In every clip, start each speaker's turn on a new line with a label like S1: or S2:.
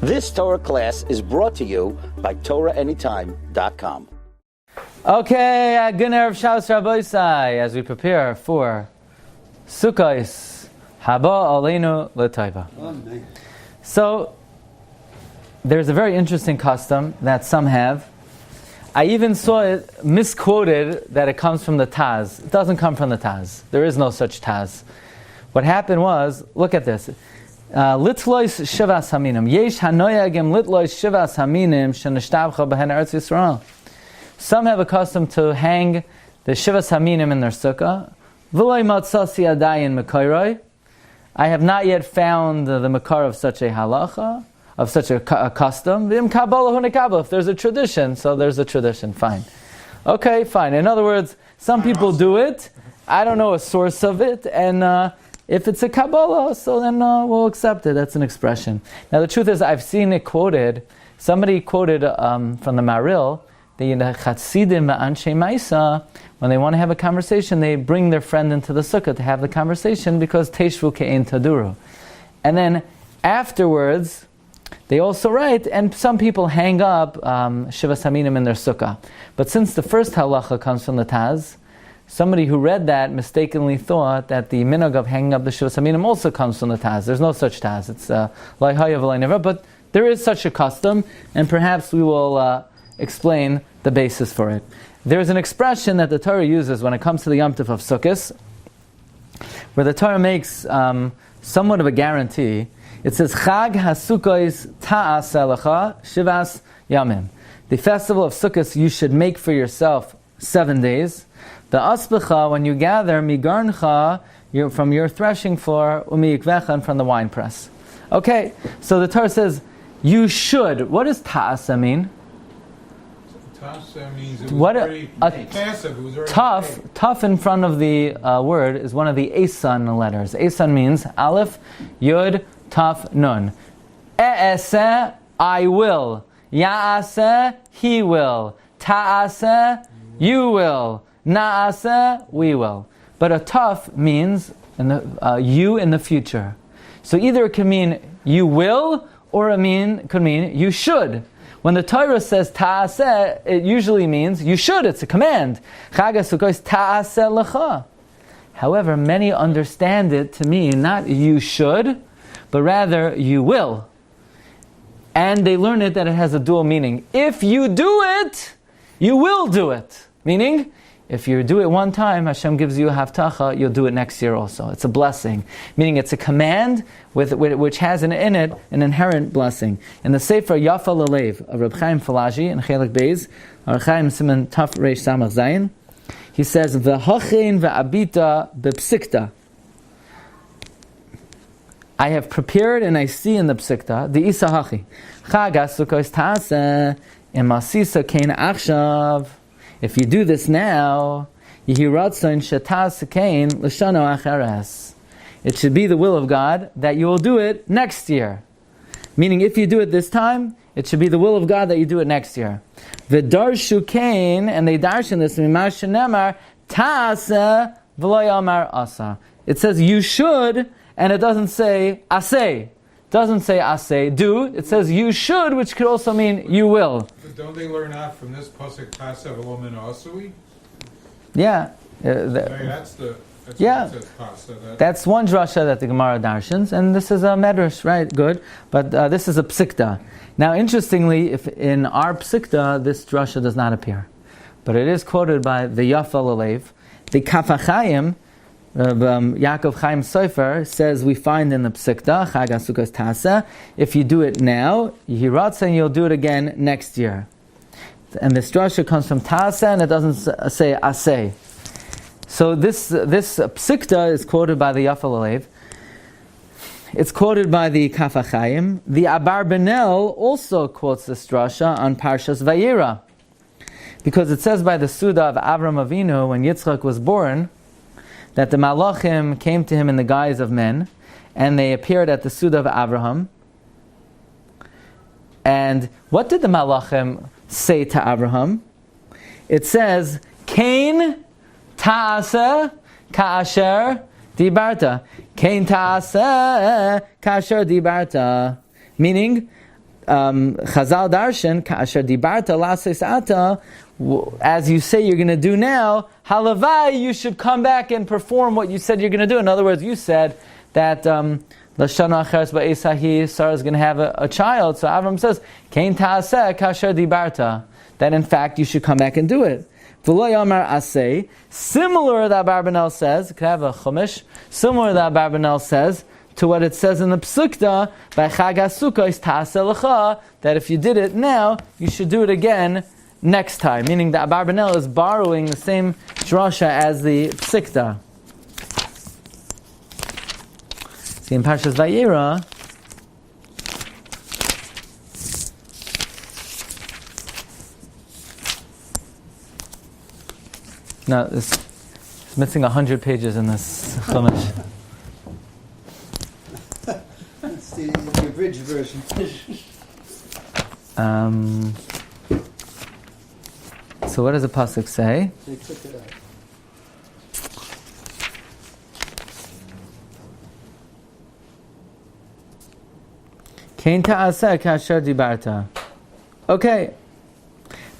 S1: This Torah class is brought to you by TorahAnytime.com.
S2: Okay, good erev Shabbos Rabbi Isai, as we prepare for Sukkos, Haba Aleinu L'Taiva. So, there's a very interesting custom that some have. I even saw it misquoted that it comes from the Taz. It doesn't come from the Taz. There is no such Taz. What happened was, look at this. Litlois shivas haminim. Yesh hanoyagim litlois shivas haminim shenishtabcha behen Eretz Yisrael. Some have a custom to hang the shivas haminim in their sukkah. V'loi matzasi adayin mekoiroi. I have not yet found the makar of such a halacha, of such a custom. V'im kabbalah hu nekabbalah. If there's a tradition, so there's a tradition. Fine. Okay, fine. In other words, some people do it. I don't know a source of it, and if it's a Kabbalah, so then we'll accept it. That's an expression. Now the truth is, I've seen it quoted. Somebody quoted from the Maril, the Chassidim Anshe Maisa, when they want to have a conversation, they bring their friend into the sukkah to have the conversation because Teishvu Ke'en Taduru. And then afterwards, they also write, and some people hang up Shivas Haminim in their sukkah. But since the first halacha comes from the Taz, somebody who read that mistakenly thought that the minhag of hanging up the Shivas Haminim also comes from the Taz. There's no such Taz. It's Lai Haya V'Lai Never, but there is such a custom, and perhaps we will explain the basis for it. There's an expression that the Torah uses when it comes to the Yom Tov of Sukkos, where the Torah makes somewhat of a guarantee. It says, Chag HaSukkos Ta'as Elecha Shivas Yamim. The festival of Sukkos you should make for yourself 7 days. The aspecha, when you gather, migarncha, from your threshing floor, umiyikvecha, and from the wine press. Okay, so the Torah says, you should. What does ta'asa mean?
S3: Ta'asa means it was very passive. It was very
S2: tough in front of the word is one of the esan letters. Esan means aleph, yud, taf, nun. E'eseh, I will. Ya'aseh, he will. Ta'aseh, you will. Na'aseh, we will. But a taf means you in the future. So either it can mean you will, or it could mean you should. When the Torah says ta'aseh, it usually means you should. It's a command. Chag HaSukkos ta'aseh lecha. However, many understand it to mean not you should, but rather you will. And they learn it that it has a dual meaning. If you do it, you will do it. Meaning, if you do it one time, Hashem gives you a haftacha, you'll do it next year also. It's a blessing. Meaning it's a command which has in it an inherent blessing. In the Sefer Yafa Lalev of Reb Chaim Falaji in Chelik Beis, Reb Chaim Siman Taf Reish Samach Zayin, he says, V'hochein v'abita b'psikta. I have prepared and I see in the psikta, the isahachi. Chag HaSukkos ta'aseh imasisa kein achshav. If you do this now, it should be the will of God that you will do it next year. Meaning, if you do it this time, it should be the will of God that you do it next year. V'darshu kain, and they darshan this, asa. It says you should, and it doesn't say asay. It doesn't say asay, do. It says you should, which could also mean you will.
S3: But don't they learn out from this pasuk pasav alomin asui?
S2: Yeah. That's one drasha that the Gemara darshans, and this is a medrash, right? Good. But this is a psikta. Now, interestingly, if in our psikta, this drasha does not appear. But it is quoted by the Yafa Lalev. The Kafachayim, Yaakov Chaim Sofer, says we find in the psikta, Chag HaSukkos Ta'aseh, if you do it now, Yiratz, and you'll do it again next year. And this drasha comes from Ta'aseh, and it doesn't say Aseh. So this psikta is quoted by the Yafa Lalev. It's quoted by the Kafachayim. The Abarbanel also quotes this drasha on Parshas Vayera, because it says by the Suda of Avram Avinu when Yitzchak was born, that the Malachim came to him in the guise of men, and they appeared at the Suda of Abraham. And what did the Malachim say to Abraham? It says, Kain ta'aseh ka'asher dibarta. Kain ta'aseh ka'asher dibarta. Meaning, Chazal darshan ka'asher dibarta lasis ata, as you say you're going to do now, halavai, you should come back and perform what you said you're going to do. In other words, you said that Lashana acheres ba'esahi, Sarah is going to have a child. So Avram says, Kein ta'aseh ka'asher dibarta, that in fact you should come back and do it. V'lo yamar aseh, similar that Abarbanel says, could have a Chumash, similar that Abarbanel says, to what it says in the Psukta, by Chag Sukkos ta'aseh lecha, that if you did it now, you should do it again next time. Meaning that Abarbanel is borrowing the same drasha as the Psukta. See in Parshas Vayera, no, it's missing 100 pages in this Chumash.
S4: It's the abridged version.
S2: So what does the pasuk say?
S4: They took it out.
S2: Kein ta'aseh kasher dibarta. Okay.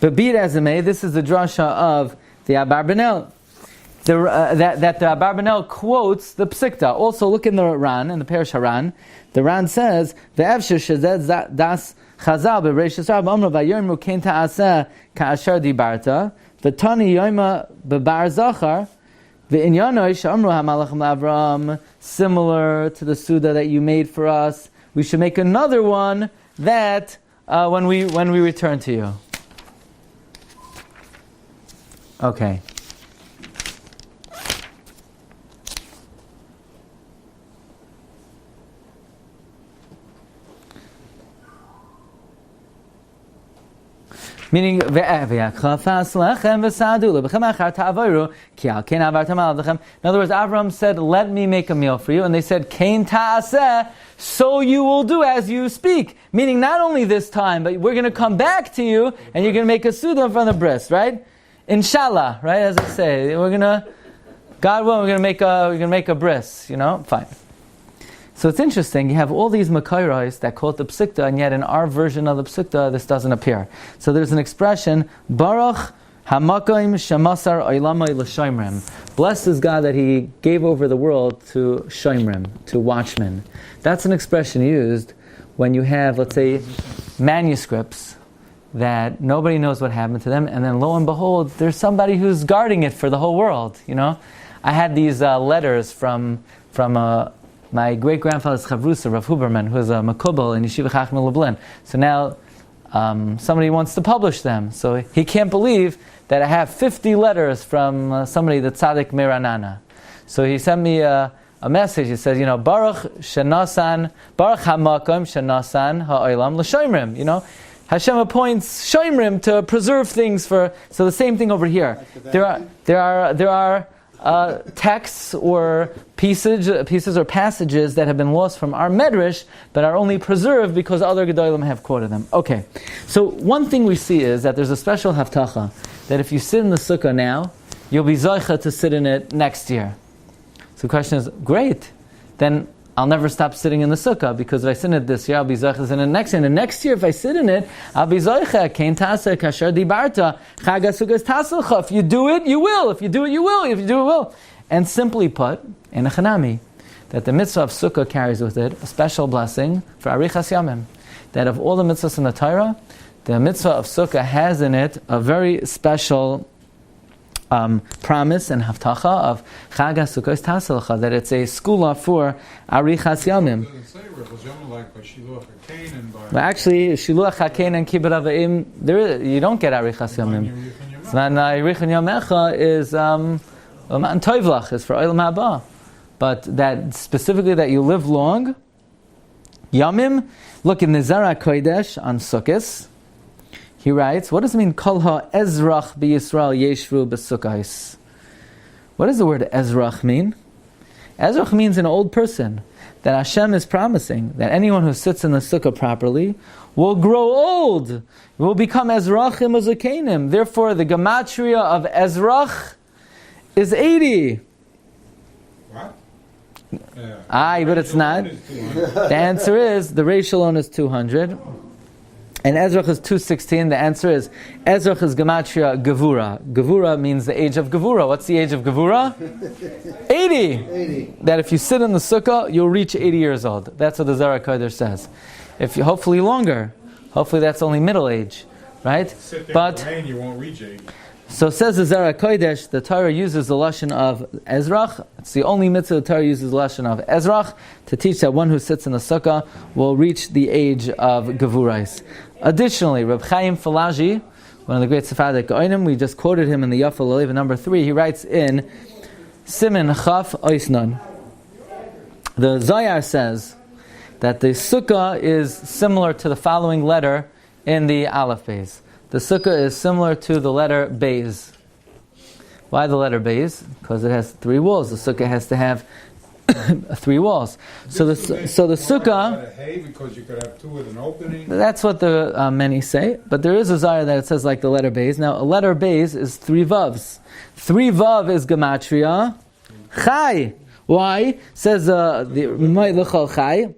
S2: But be it as it may, this is the drasha of the Abarbanel. That the Abarbanel quotes the Psikta. Also, look in the Ran, in the Parish Haran. The Ran says, "Ve'evshir shezed das chazal bereishis rab amru vayirmu kein ta'aseh ka'asher dibarta v'tani yoyma bebar zachar ve'inyanoi she'amru hamalachim l'Avram." Similar to the Suda that you made for us, we should make another one that when we return to you. Okay. Meaning, in other words, Avram said, "Let me make a meal for you," and they said, "Kein ta'aseh," so you will do as you speak. Meaning, not only this time, but we're going to come back to you, and you're going to make a suda from the bris, right? Inshallah, right? As I say, God willing, we're going to make a bris. Fine. So it's interesting, you have all these makairos that call it the psikta, and yet in our version of the psikta, this doesn't appear. So there's an expression, Baruch hamakoim shamasar oilamai l'shoimrim. Blessed is God that He gave over the world to shoimrim, to watchmen. That's an expression used when you have, let's say, manuscripts that nobody knows what happened to them, and then lo and behold, there's somebody who's guarding it for the whole world, I had these letters from my great-grandfather's chavrusa, Rav Huberman, who is a makubal in Yeshiva Chacham Lublin. So now somebody wants to publish them. So he can't believe that I have 50 letters from somebody, the tzaddik Meranana. So he sent me a message. He says, Baruch hamakom shenasan ha'olam l'shoimrim. Hashem appoints shoimrim to preserve things for. So the same thing over here. There are texts or pieces or passages that have been lost from our medrash, but are only preserved because other gedolim have quoted them. Okay, so one thing we see is that there's a special haftacha that if you sit in the sukkah now, you'll be zoicha to sit in it next year. So the question is, great, then I'll never stop sitting in the sukkah, because if I sit in it this year, I'll be zoicha in it next year. And the next year, if I sit in it, I'll be zoicha. Kein taseh kasher dibarta chag hasukkos taselcha. If you do it, you will. If you do it, you will. If you do it, you will. And simply put, in a chanami, that the mitzvah of sukkah carries with it a special blessing for arichas yamim. That of all the mitzvahs in the Torah, the mitzvah of sukkah has in it a very special promise and haftacha of Chag HaSukkos Taselcha, that it's a skula for arichas yamim. But actually, shiluach hakein and kibbut avim, you don't get arichas yamim. Arichan yamecha is matan tovlach, is for olam haba. But that specifically that you live long, yamim. Look in the Zara Kodesh on Sukkos. He writes, what does it mean, Kol ha-ezrach b'Yisrael yeshvu b'Sukkos? What does the word ezrach mean? Ezrach means an old person. That Hashem is promising that anyone who sits in the sukkah properly will grow old, will become ezrachim uzakenim. Therefore, the gematria of ezrach is 80.
S3: What?
S2: But it's not. The answer is, the Reish alone is 200. And Ezrach is 216. The answer is Ezrach is gematria Gevura. Gevura means the age of Gevura. What's the age of Gevura? 80. That if you sit in the Sukkah, you'll reach 80 years old. That's what the Zohar Kodesh says. If you, hopefully longer. Hopefully that's only middle age, right?
S3: Sit there
S2: But
S3: in the rain, you won't reach 80.
S2: so says the Zohar Kodesh, the Torah uses the lashon of Ezrach. It's the only mitzvah the Torah uses the lashon of Ezrach to teach that one who sits in the Sukkah will reach the age of Gevurais. Additionally, Reb Chaim Falaji, one of the great Sephardic Oinim, we just quoted him in the Yafa Lalev number 3, he writes in Simin Chaf Oisnon. The Zohar says that the Sukkah is similar to the following letter in the Aleph Beis. The Sukkah is similar to the letter Beis. Why the letter Beis? Because it has 3 walls. The Sukkah has to have 3 walls. So the Sukkah,
S3: because you could have 2 with an opening.
S2: that's what the many say. But there is a Zohar that it says like the letter Beis. Now a letter Beis is 3 vavs. 3 vav is gematria Chai. Why? Says the L'chol Chai.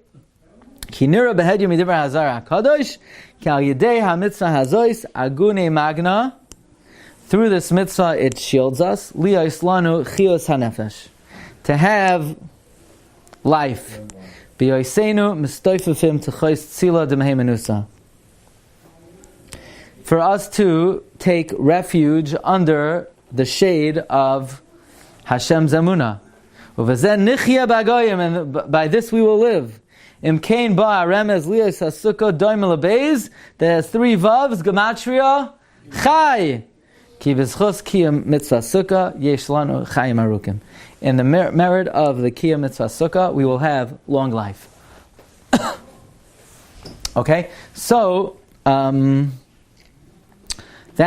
S2: Ki nira behedyu midivra hazar hakadosh. Through this mitzvah, it shields us. To have life. For us to take refuge under the shade of Hashem's Emunah. And by this we will live. Imkain ba remez liyas hasukkah doimel beis. That has 3 vavs gematria chai. Ki v'zchus kiyam mitzvah sukkah yesh lanu chayim arukim. In the merit of the kiyam mitzvah sukkah, we will have long life. Okay, so that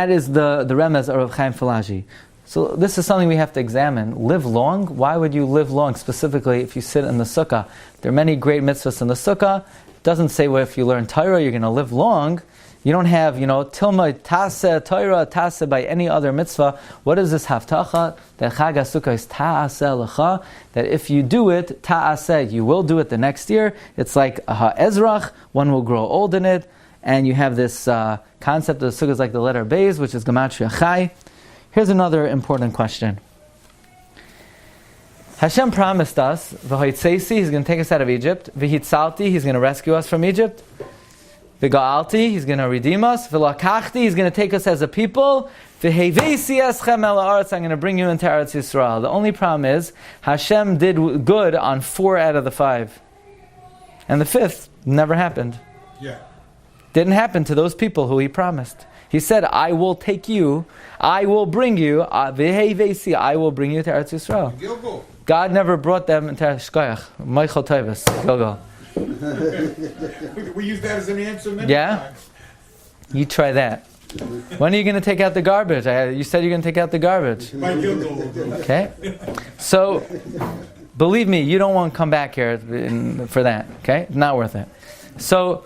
S2: is the remez of Rav Chaim Falaji. So this is something we have to examine. Live long? Why would you live long specifically if you sit in the Sukkah? There are many great mitzvahs in the Sukkah. It doesn't say, well, if you learn Torah, you're going to live long. You don't have, tilma taseh Torah taseh by any other mitzvah. What is this haftacha? That Chag HaSukkah is ta'aseh lecha. That if you do it, ta'aseh, you will do it the next year. It's like ha'ezrach, one will grow old in it. And you have this concept of the Sukkah is like the letter Beis, which is gematria chai. Here's another important question. Hashem promised us, V'hoitzeisi, He's going to take us out of Egypt. V'hitzalti, He's going to rescue us from Egypt. V'ga'alti, He's going to redeem us. V'lakachti, He's going to take us as a people. V'hevesi eschem el haaretz, I'm going to bring you into Eretz Yisrael. The only problem is, Hashem did good on 4 out of the 5. And the 5th never happened.
S3: Yeah.
S2: Didn't happen to those people who He promised. He said, I will take you, I will bring you, I will bring you to Eretz Yisrael.
S3: Gilgal.
S2: God never brought them into Shkoyach. Michael Tavis, Gilgal.
S3: We use that as an answer many times.
S2: You try that. When are you going to take out the garbage? You said you're going to take out the garbage.
S3: My Gilgal will do it.
S2: Okay? So, believe me, you don't want to come back here for that. Okay? Not worth it. So,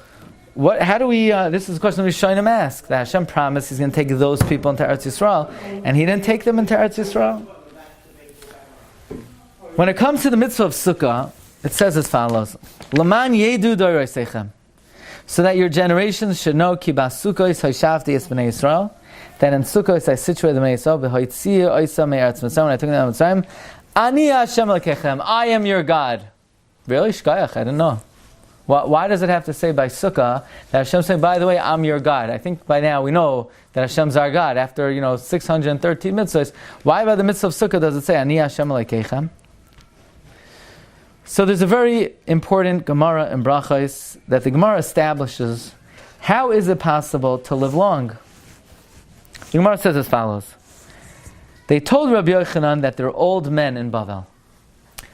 S2: how do we, this is a question we Rishonim ask, that Hashem promised He's going to take those people into Eretz Yisrael, and He didn't take them into Eretz Yisrael. When it comes to the mitzvah of Sukkah, it says as follows, Laman yedu doreisechem, so that your generations should know, Ki ba'Sukkos hayshavti es b'nei Yisrael, that in Sukkos I situated the b'nei Yisrael, v'hoitziu oisa me'eretz Mitzrayim, when I took them out of Mitzrayim, Ani Hashem Elokechem, I am your God. Really? Shkayach, I didn't know. Why does it have to say by Sukkah that Hashem's saying, by the way, I'm your God? I think by now we know that Hashem's our God after 613 mitzvahs. Why by the mitzvah of Sukkah does it say Ani Hashem Elokeichem? So there's a very important Gemara in Brachos that the Gemara establishes. How is it possible to live long? The Gemara says as follows. They told Rabbi Yochanan that there are old men in Bavel.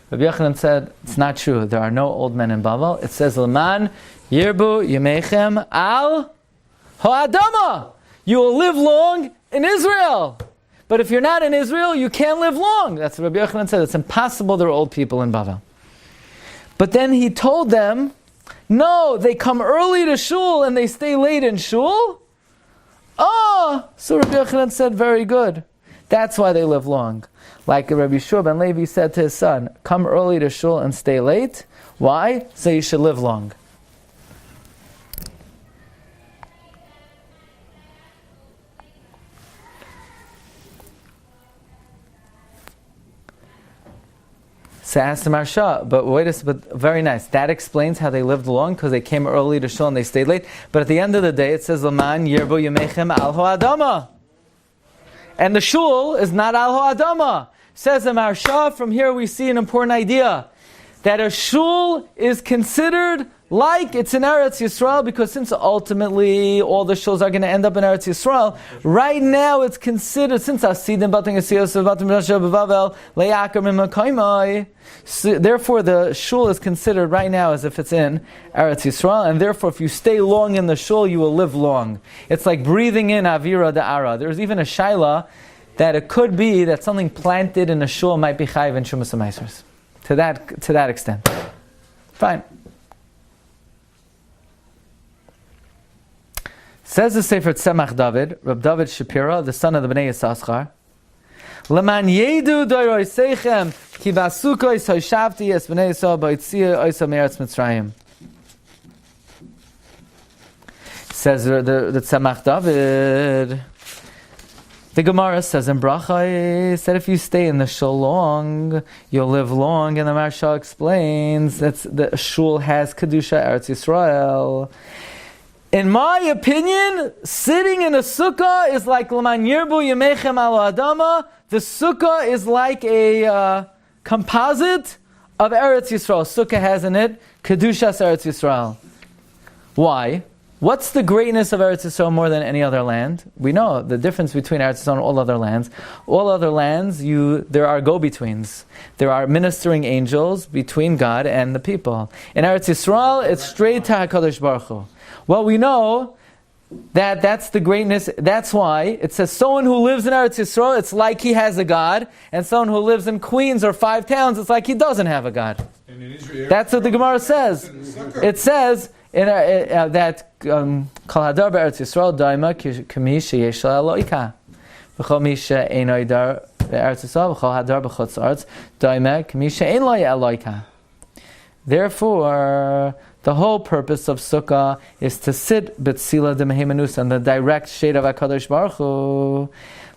S2: Rabbi Yochanan said, it's not true. There are no old men in Bavel. It says, L'man yirbu yemechem al ha'adama. You will live long in Israel. But if you're not in Israel, you can't live long. That's what Rabbi Yochanan said. It's impossible there are old people in Bavel. But then he told them, no, they come early to Shul and they stay late in Shul. So Rabbi Yochanan said, very good. That's why they live long. Like Rabbi Shua ben Levi said to his son, come early to Shul and stay late. Why? So you should live long. So ask the Marsha, but very nice. That explains how they lived long, because they came early to Shul and they stayed late. But at the end of the day, it says, Laman Yirbu Yemechem Al Ho'adama. And the Shul is not Al Ho'adama. Says the Marsha, from here we see an important idea. That a Shul is considered like it's in Eretz Yisrael, because since ultimately all the shuls are going to end up in Eretz Yisrael, right now it's considered, since Asidim Batim Yisiyos Batim Rasha B'Vavel Le'akar Mimakaimai, therefore the shul is considered right now as if it's in Eretz Yisrael, and therefore if you stay long in the shul, you will live long. It's like breathing in Avira Da'ara. There's even a shaila that it could be that something planted in a shul might be chayiv in Shumas HaMaisers. To that extent. Fine. Says the Sefer Tzemach David, Rab David Shapira, the son of the Bnei Yissaschar, Leman yedu doiroseichem ki basukos hoishavti es Bnei Yisrael ba'yitzia oisa me'eretz Mitzrayim. Says the Tzemach David, the Gemara says in Bracha that if you stay in the shul long, you'll live long, and the Marsha explains that the shul has Kedusha Eretz Yisrael. In my opinion, sitting in a sukkah is like L'man Yirbu Yemechem Al Adama. The sukkah is like a composite of Eretz Yisrael. Sukkah has in it Kedushas Eretz Yisrael. Why? What's the greatness of Eretz Yisrael more than any other land? We know the difference between Eretz Yisrael and all other lands. All other lands, there are go-betweens. There are ministering angels between God and the people. In Eretz Yisrael, it's straight to HaKadosh Baruch Hu. Well, we know that's the greatness. That's why it says someone who lives in Eretz Yisrael, it's like he has a God, and someone who lives in Queens or 5 towns, it's like he doesn't have a God. That's what the Gemara says. It says that Kol Hadar be'Eretz Yisrael daima k'mi sheyesh Eloika, v'chol mi she'eino dar be'Eretz Yisrael v'chol Hadar b'chutz Aretz daima k'mi she'ein lo Eloika. Therefore, the whole purpose of Sukkah is to sit b'tzila d'meheimanus on the direct shade of HaKadosh Baruch Hu.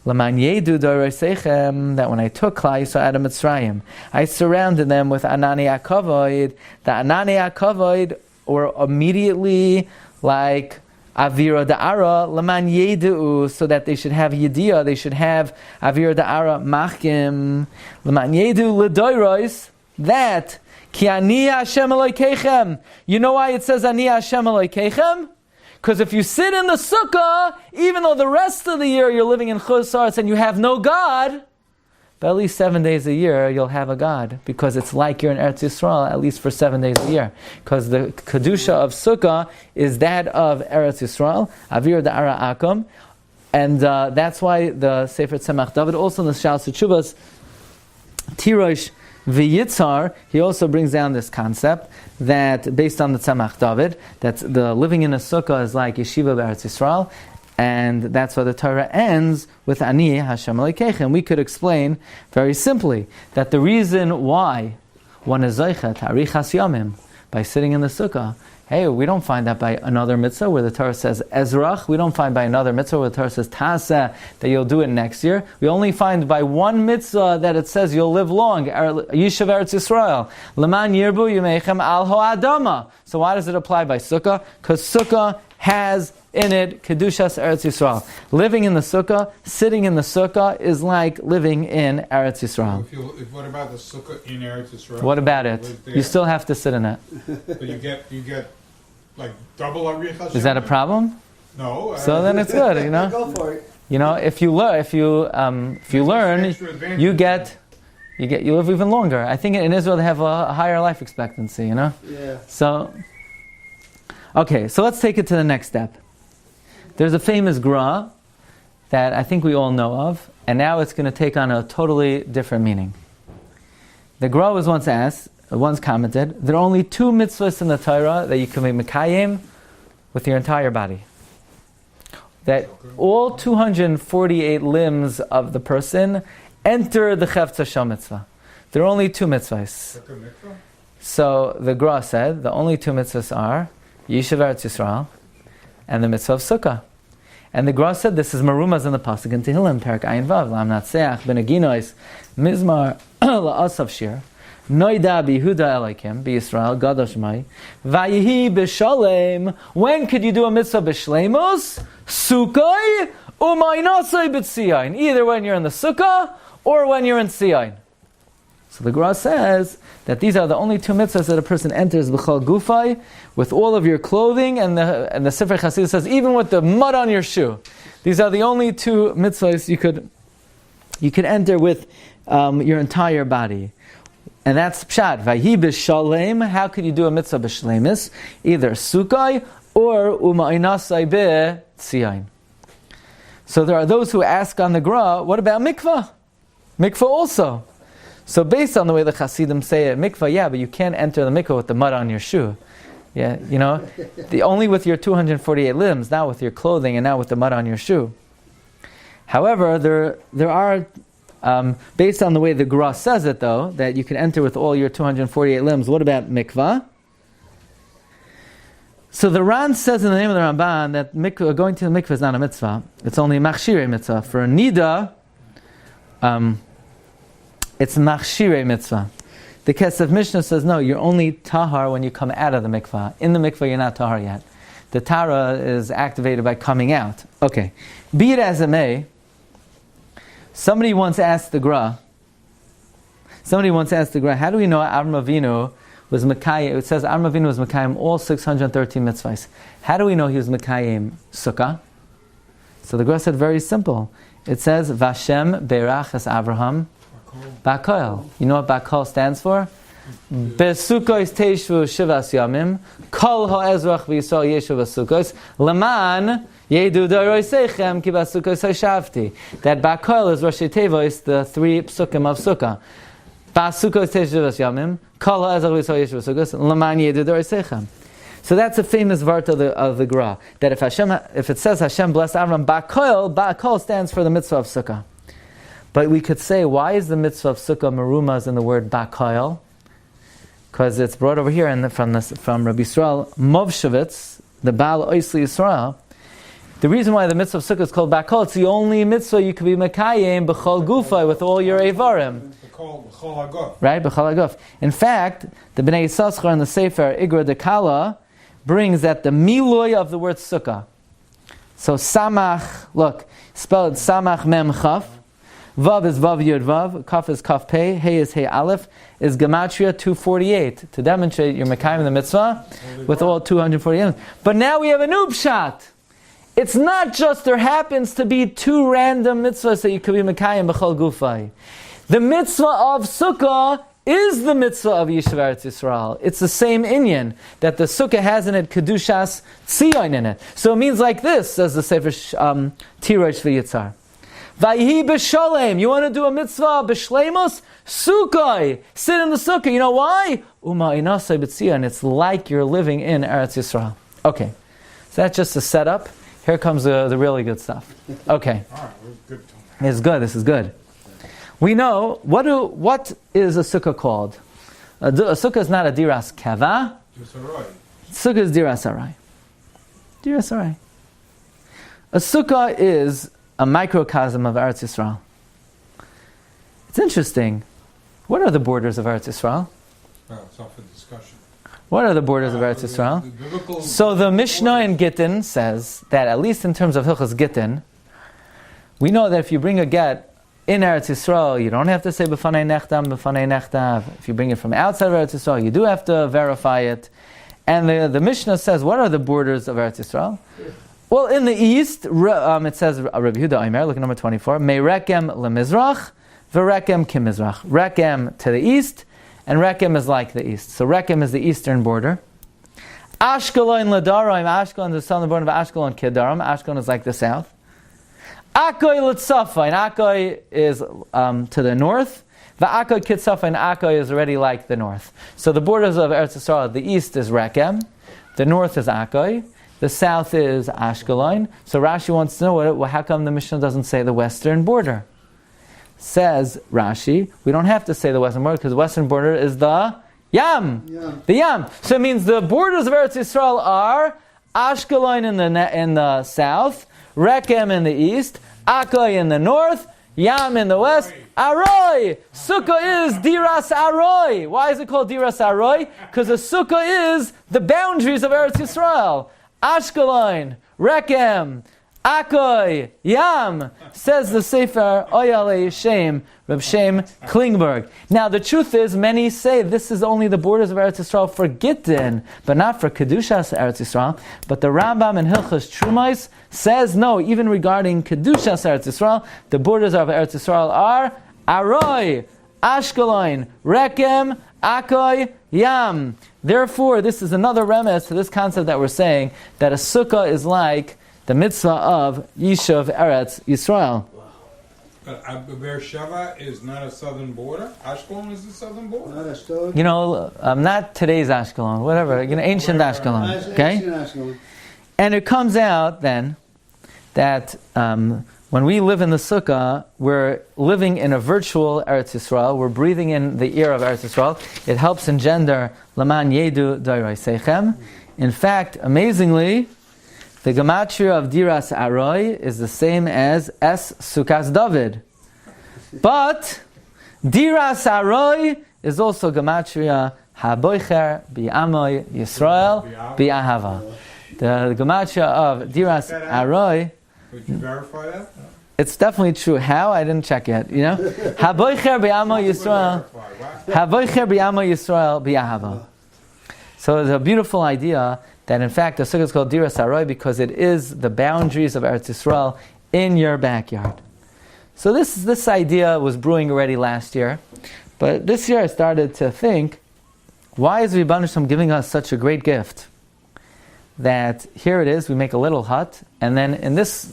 S2: L'man yedu doreseichem, that when I took Klal Yisrael out of Mitzrayim, I surrounded them with Anani HaKavod. The Anani HaKavod, or immediately like Avira Da'ara, L'man yedu, so that they should have Yediyah, they should have Avira Da'ara Machkim. L'man yedu l'doiros, that Ki ani Hashem Elokeichem. You know why it says ani Hashem Elokeichem? Because if you sit in the sukkah, even though the rest of the year you're living in Chutz Aretz and you have no God, but at least 7 days a year you'll have a God, because it's like you're in Eretz Yisrael at least for 7 days a year. Because the Kedusha of Sukkah is that of Eretz Yisrael, Avir Da'ara Akum, and that's why the Sefer Tzemach David, also in the Shas Tshuvas, Tirosh V'yitzar, he also brings down this concept that, based on the Tzemach David, that the living in a sukkah is like yeshiva b'Eretz Yisrael, and that's why the Torah ends with Ani Hashem Elokeichem. We could explain very simply that the reason why one is zoicha ta'arichas yomim by sitting in the sukkah. Hey, we don't find that by another mitzvah where the Torah says Ezrach. We don't find by another mitzvah where the Torah says Taseh, that you'll do it next year. We only find by one mitzvah that it says you'll live long. Yishav Eretz Yisrael. Leman Yirbu Yemechem Al Ho'adama. So why does it apply by Sukkah? Because Sukkah has in it Kedushas Eretz Yisrael. Living in the Sukkah, sitting in the Sukkah is like living in Eretz Yisrael.
S3: What about the Sukkah in Eretz Yisrael?
S2: What about it? You still have to sit in it.
S3: But you get like double Arichas.
S2: Is that a problem?
S3: No.
S2: So then it's good, you know.
S4: Go for it.
S2: You know, if you learn, you live even longer. I think in Israel they have a higher life expectancy, you know.
S4: Yeah.
S2: So, okay, so let's take it to the next step. There's a famous Gra that I think we all know of, and now it's going to take on a totally different meaning. The Gra was once commented, there are only 2 mitzvahs in the Torah that you can be mekayim with your entire body. That all 248 limbs of the person enter the Chefetz Hashem mitzvah. There are only 2 mitzvahs. So the Gra said, the only 2 mitzvahs are Yishuv Eretz Yisrael and the mitzvah of Sukkah. And the Gra said, this is Marumaz in the Pasuk in Tehillim, Perak Ayin Vav, Lam Natseach, Ben Aginois, Mizmar, La'asav Shir, Noida Yehuda Elokim, Yisroel, Gadol Shemai, Vayihi b'shalem. When could you do a mitzvah b'shleimus? Sukkah u'ma'inasai b'tzion. Either when you're in the sukkah or when you're in tzion. So the Gemara says that these are the only two mitzvahs that a person enters b'chol gufay, with all of your clothing, and the Sefer Chasidus says even with the mud on your shoe. These are the only two mitzvahs you could enter with your entire body. And that's pshat. Vayhi b'shalem. How could you do a mitzvah b'shlemis? Either sukkah or uma'inasai b'tzion. So there are those who ask on the Gra, what about mikvah? Mikvah also. So based on the way the Hasidim say it, mikvah, yeah, but you can't enter the mikvah with the mud on your shoe. Yeah, only with your 248 limbs, not with your clothing and not with the mud on your shoe. However, there are, based on the way the Gra says it though, that you can enter with all your 248 limbs. What about mikvah? So the Ran says in the name of the Ramban that going to the mikvah is not a mitzvah. It's only a machshirei mitzvah. For a nida, it's machshirei mitzvah. The Kesef Mishnah says, no, you're only tahar when you come out of the mikvah. In the mikvah, you're not tahar yet. The tara is activated by coming out. Okay. Be it as it may, somebody once asked the Gra, how do we know Avram Avinu was Mekayim? It says Avram Avinu was Mekayim all 613 mitzvahs. How do we know he was Mekayim Sukkah? So the Gra said very simple. It says, Vashem Berach es Avraham Bakol. You know what Bakol stands for? Besukkos teishvu shivas yamim, kol ha'ezrach v'yisrael yeshu v'sukkos, leman yedu doroseichem ki b'sukkos ha'shavti. That Bakol is Rosh Tevos, the three psukim of Sukkah. Ba'sukkos teishvu shivas yamim, kol ha'ezrach v'yisrael yeshu v'sukkos, leman yedu doroseichem. So that's a famous vart of the Gra, that if it says Hashem bless Avram Bakol stands for the mitzvah of Sukkah. But we could say, why is the mitzvah of Sukkah merumaz in the word Bakol? Because it's brought over here from Rabbi Yisroel Movshavitz, the Baal Oisli Yisrael. The reason why the mitzvah of Sukkah is called Bakol, it's the only mitzvah you could be Mekayim b'chol gufay, with all your Evarim. Right? B'chol haguf. In fact, the Bnei Yissaschar in the Sefer Igra Dekala brings that the miloy of the word Sukkah. So Samach, look, spelled Samach Mem Chaf. Vav is Vav Yud Vav, Kaf is Kaf Pei, Hey is Hey Aleph, is Gematria 248, to demonstrate your Mekayim in the mitzvah with all 248. But now we have a new pshat. It's not just there happens to be two random mitzvahs that you could be Mekayim b'chol gufay. The mitzvah of Sukkah is the mitzvah of Yishuv Eretz Yisrael. It's the same inyan, that the Sukkah has in it Kedushas Tzion in it. So it means like this, says the Sefer Tirosh V'Yitzar. Vayhi b'shalem. You want to do a mitzvah b'shleimus? Sukkah. Sit in the sukkah. You know why? Uma'inasai b'tzion. It's like you're living in Eretz Yisrael. Okay. So that's just a setup. Here comes the really good stuff. Okay.
S3: All right, good.
S2: It's good. This is good. We know, what is a sukkah called? A sukkah is not a diras kava. Sukkah is diras arai. Diras arai. A sukkah is a microcosm of Eretz Yisrael. It's interesting. What are the borders of Eretz Yisrael?
S3: Well, it's up for discussion.
S2: What are the borders of Eretz Yisrael? So the Mishnah in Gittin says that, at least in terms of Hilchos Gittin, we know that if you bring a get in Eretz Yisrael, you don't have to say b'fanei nechtav. If you bring it from outside of Eretz Yisrael, you do have to verify it. And the Mishnah says, what are the borders of Eretz Yisrael? Well, in the east, it says, Rabbi Yehuda HaNasi, look at number 24, Me rekem lemizrach, v'rekem kimizrach. Rekem to the east, and Rekem is like the east. So Rekem is the eastern border. Ashkelon l'darim, Ashkelon is the southern border of Ashkelon Kedarim. Ashkelon is like the south. Akoy l'tzafa, and Akoy is to the north. V'akoy kitzafa, and Akoy is already like the north. So the borders of Eretz Yisrael, the east is Rekem, the north is Akoy, the south is Ashkelon. So Rashi wants to know, how come the Mishnah doesn't say the western border? Says Rashi, we don't have to say the western border because the western border is the Yam. The Yam. So it means the borders of Eretz Yisrael are Ashkelon in the south, Rekem in the east, Akoy in the north, Yam in the west, Aroi. Sukkah is Diras Aroi. Why is it called Diras Aroi? Because a Sukkah is the boundaries of Eretz Yisrael. Ashkelon, Rechem, Akoi, Yam, says the Sefer Oyale Shem, Reb Shem Klingberg. Now the truth is, many say this is only the borders of Eretz Yisrael for Gittin, but not for Kedushas Eretz Yisrael. But the Rambam in Hilchos Trumos says no, even regarding Kedushas Eretz Yisrael, the borders of Eretz Yisrael are Aroi, Ashkelon, Rechem, Akoi, Yam. Therefore, this is another remez to this concept that we're saying, that a sukkah is like the mitzvah of Yishuv Eretz Yisrael.
S3: But Beersheba is not a southern border. Ashkelon is the southern border.
S4: Not Ashdod.
S2: Not today's Ashkelon, whatever, ancient Ashkelon. Okay?
S4: Ancient Ashkelon.
S2: And it comes out then that when we live in the sukkah, we're living in a virtual Eretz Yisrael. We're breathing in the air of Eretz Yisrael. It helps engender Laman Yedu Dairoi Seichem. In fact, amazingly, the gematria of Diras Aroi is the same as Es Sukas David. But Diras Aroi is also gematria Haboicher Bi'amoy Yisrael Bi'ahava. The gematria of Diras Aroi.
S3: Would you verify that?
S2: It's definitely true. How? I didn't check yet. Haboicher Bi'amoy Yisrael. Haboicher Bi'amoy Yisrael Bi'ahava. So it's a beautiful idea that in fact the sukkah is called Diras Aroi because it is the boundaries of Eretz Yisrael in your backyard. So this idea was brewing already last year, but this year I started to think, why is Rebbeinu Shalom giving us such a great gift? That here it is, we make a little hut, and then in this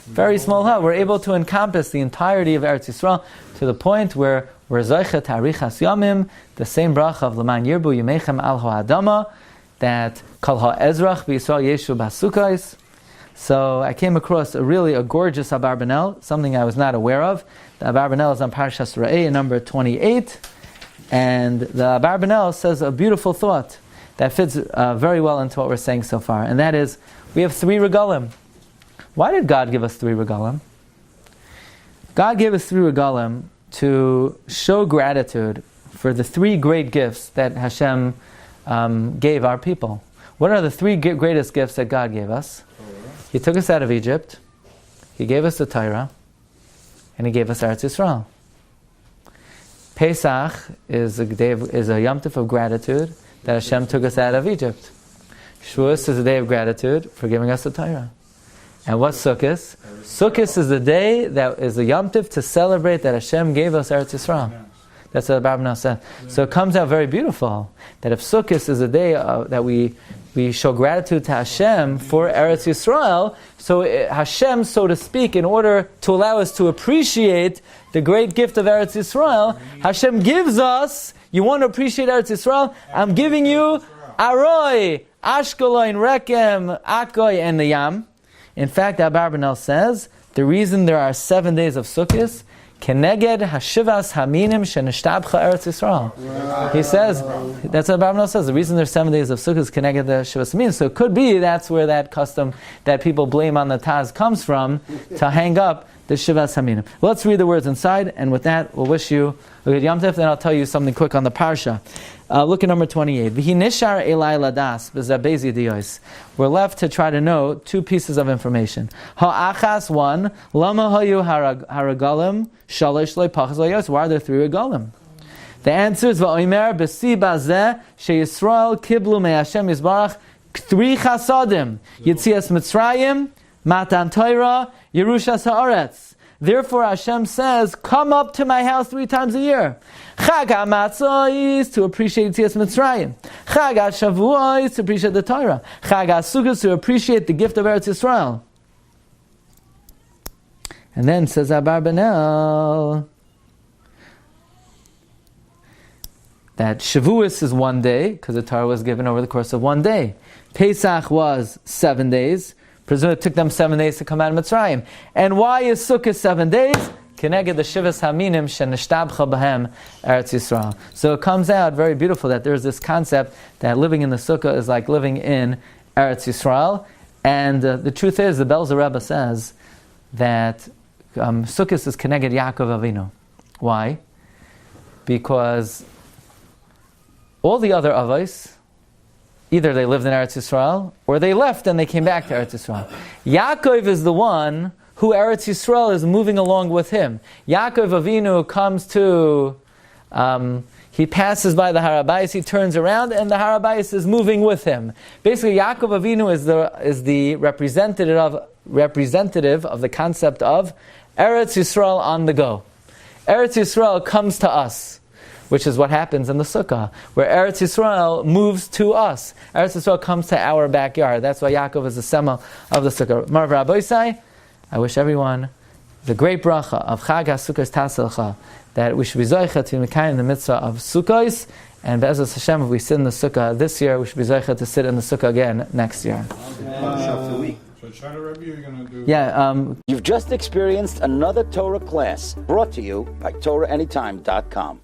S2: very small hut we're able to encompass the entirety of Eretz Yisrael to the point where we're Zoichet Harichas Yamim, the same bracha of L'man Yirbu Yemechem Al Ha'adama, that Kol Ha'ezrach B'Yisrael Yeshu B'Sukkos. So I came across a gorgeous Abarbanel, something I was not aware of. The Abarbanel is on Parshas Re'eh, number 28, and the Abarbanel says a beautiful thought that fits very well into what we're saying so far, and that is, we have 3 regalim. Why did God give us 3 regalim? God gave us 3 regalim to show gratitude for the 3 great gifts that Hashem gave our people. What are the 3 greatest gifts that God gave us? He took us out of Egypt, He gave us the Torah, and He gave us Eretz Yisrael. Pesach is a Yom Tov of gratitude that Hashem took us out of Egypt. Shavuos is a day of gratitude for giving us the Torah. And what's Sukkos? Sukkos is the day that is a Yom Tov to celebrate that Hashem gave us Eretz Yisrael. That's what Abarbanel said. So it comes out very beautiful that if Sukkos is a day that we show gratitude to Hashem for Eretz Yisrael, so Hashem, so to speak, in order to allow us to appreciate the great gift of Eretz Yisrael, Hashem gives us, you want to appreciate Eretz Yisrael? I'm giving you Aroi, Ashkelon, Rechem, Akoi, and the Yam. In fact, Abarbanel says, the reason there are 7 days of Sukkos, Keneged Hashivas Haminim Shenishtabcha Eretz Yisrael. He says, that's what Abarbanel says, the reason there's 7 days of Sukkot is Keneged the Shivas Haminim. So it could be that's where that custom that people blame on the Taz comes from, to hang up the Shivas Haminim. Let's read the words inside, and with that, we'll wish you a good Yom Tov, then I'll tell you something quick on the Parsha. Look at number 28. V'hi nishar elai ladas b'zabezi diyos. We're left to try to know 2 pieces of information. Ha'achas 1, lama hayu haragalim shalish le'pachas le'yos. Why are there 3 regalim? The answer is v'oimer b'si bazeh sheYisrael kiblu me'Hashem Yisbarach 3 chasadim. Yitzias Mitzrayim, Matan Torah, Yerushas Haaretz. Therefore Hashem says, come up to my house 3 times a year. Chag HaMatzah is to appreciate Yitzias Mitzrayim. Chag HaShavua is to appreciate the Torah. Chag HaSukkah is to appreciate the gift of Eretz Yisrael. And then says Abarbanel that Shavuos is 1 day, because the Torah was given over the course of 1 day. Pesach was 7 days. Presumably it took them 7 days to come out of Mitzrayim. And why is Sukkah 7 days? Keneged the Shivas Haminim Shenishtabcha B'hem Eretz Yisrael. So it comes out very beautiful that there's this concept that living in the Sukkah is like living in Eretz Yisrael. And the truth is, the Belzer Rebbe says that Sukkos is Keneged Yaakov Avinu. Why? Because all the other Avos, either they lived in Eretz Yisrael, or they left and they came back to Eretz Yisrael. Yaakov is the one who Eretz Yisrael is moving along with him. Yaakov Avinu comes to, he passes by the Harabayis, he turns around, and the Harabayis is moving with him. Basically, Yaakov Avinu is the representative of the concept of Eretz Yisrael on the go. Eretz Yisrael comes to us, which is what happens in the Sukkah, where Eretz Yisrael moves to us. Eretz Yisrael comes to our backyard. That's why Yaakov is the sema of the Sukkah. Marv Rabbi, I wish everyone the great bracha of Chag HaSukkos Taselcha, that we should be zoicha to Mekayim the mitzvah of Sukkos, and Be'ezus Hashem, if we sit in the Sukkah this year, we should be zoicha to sit in the Sukkah again next year.
S1: You've just experienced another Torah class brought to you by TorahAnytime.com.